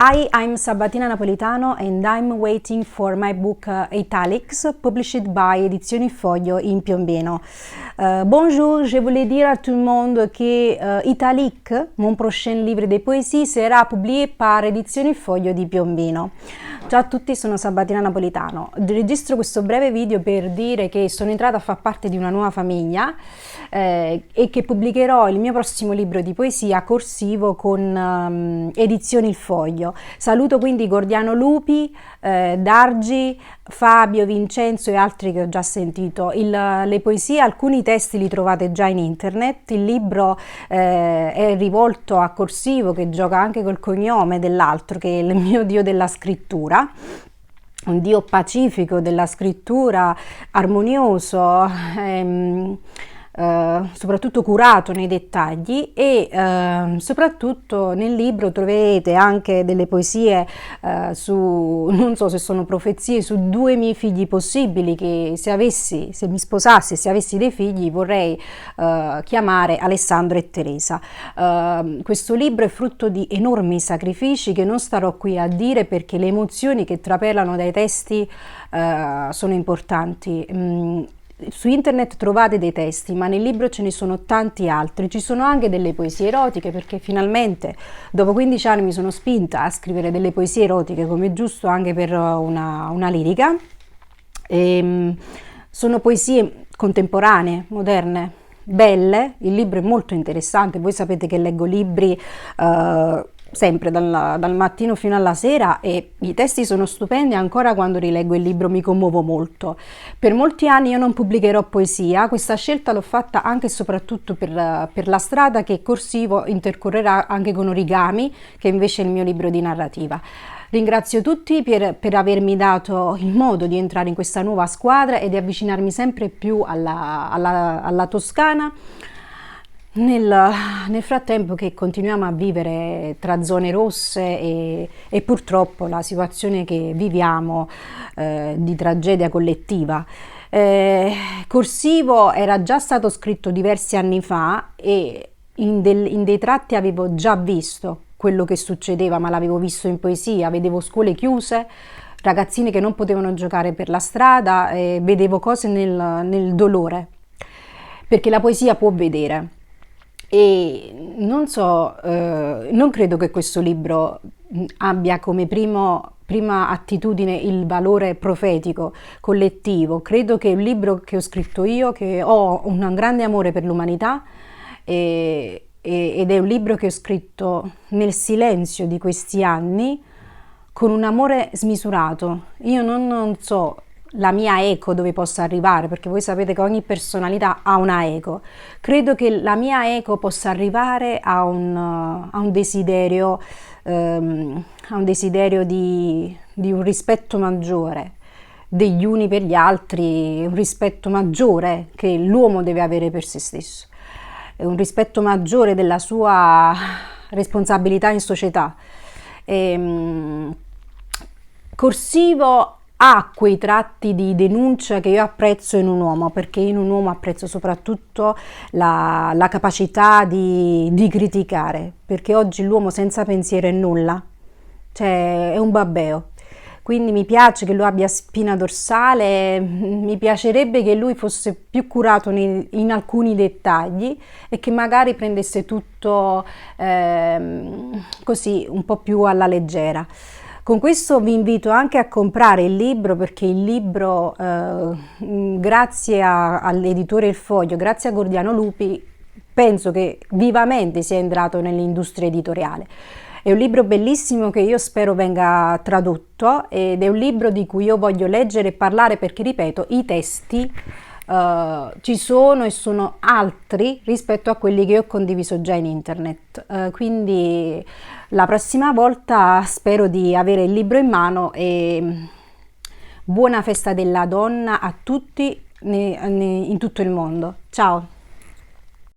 Hi, I'm Sabatina Napolitano and I'm waiting for my book Italics, published by Edizioni Foglio in Piombino. Bonjour, je voulais dire à tout le monde que Italic, mon prochain livre de poésie, sarà publié par Edizioni Foglio di Piombino. Ciao a tutti, sono Sabatina Napolitano. Registro questo breve video per dire che sono entrata a far parte di una nuova famiglia e che pubblicherò il mio prossimo libro di poesia corsivo con Edizioni Il Foglio. Saluto quindi Gordiano Lupi, Dargi, Fabio, Vincenzo e altri che ho già sentito. Le poesie, alcuni testi li trovate già in internet. Il libro è rivolto a Corsivo, che gioca anche col cognome dell'altro, che è il mio dio della scrittura, un dio pacifico della scrittura, armonioso, soprattutto curato nei dettagli, e soprattutto nel libro troverete anche delle poesie su, non so se sono profezie, su due miei figli possibili che se mi sposassi, se avessi dei figli, vorrei chiamare Alessandro e Teresa. Questo libro è frutto di enormi sacrifici che non starò qui a dire, perché le emozioni che trapelano dai testi sono importanti. Su internet trovate dei testi, ma nel libro ce ne sono tanti altri. Ci sono anche delle poesie erotiche, perché finalmente dopo 15 anni mi sono spinta a scrivere delle poesie erotiche, come è giusto anche per una lirica. Sono poesie contemporanee, moderne, belle. Il libro è molto interessante. Voi sapete che leggo libri sempre dal mattino fino alla sera, e i testi sono stupendi. Ancora quando rileggo il libro mi commuovo molto. Per molti anni io non pubblicherò poesia. Questa scelta l'ho fatta anche e soprattutto per la strada che Corsivo intercorrerà anche con Origami, che invece è il mio libro di narrativa. Ringrazio tutti per avermi dato il modo di entrare in questa nuova squadra e di avvicinarmi sempre più alla Toscana. Nel frattempo che continuiamo a vivere tra zone rosse e purtroppo la situazione che viviamo di tragedia collettiva. Corsivo era già stato scritto diversi anni fa e in dei tratti avevo già visto quello che succedeva, ma l'avevo visto in poesia. Vedevo scuole chiuse, ragazzini che non potevano giocare per la strada, vedevo cose nel dolore, perché la poesia può vedere. E non so, non credo che questo libro abbia come prima attitudine il valore profetico, collettivo. Credo che è un libro che ho scritto io, che ho un grande amore per l'umanità, ed è un libro che ho scritto nel silenzio di questi anni, con un amore smisurato. Io non so la mia eco dove possa arrivare, perché voi sapete che ogni personalità ha una eco. Credo che la mia eco possa arrivare a un desiderio di un rispetto maggiore degli uni per gli altri, un rispetto maggiore che l'uomo deve avere per se stesso, un rispetto maggiore della sua responsabilità in società. Corsivo ha quei tratti di denuncia che io apprezzo in un uomo, perché in un uomo apprezzo soprattutto la capacità di criticare, perché oggi l'uomo senza pensiero è nulla, cioè è un babbeo. Quindi mi piace che lui abbia spina dorsale, mi piacerebbe che lui fosse più curato in alcuni dettagli e che magari prendesse tutto così un po' più alla leggera. Con questo vi invito anche a comprare il libro, perché il libro, grazie all'editore Il Foglio, grazie a Gordiano Lupi, penso che vivamente sia entrato nell'industria editoriale. È un libro bellissimo che io spero venga tradotto, ed è un libro di cui io voglio leggere e parlare, perché, ripeto, i testi ci sono e sono altri rispetto a quelli che ho condiviso già in internet. Quindi la prossima volta spero di avere il libro in mano, e buona festa della donna a tutti in tutto il mondo. Ciao!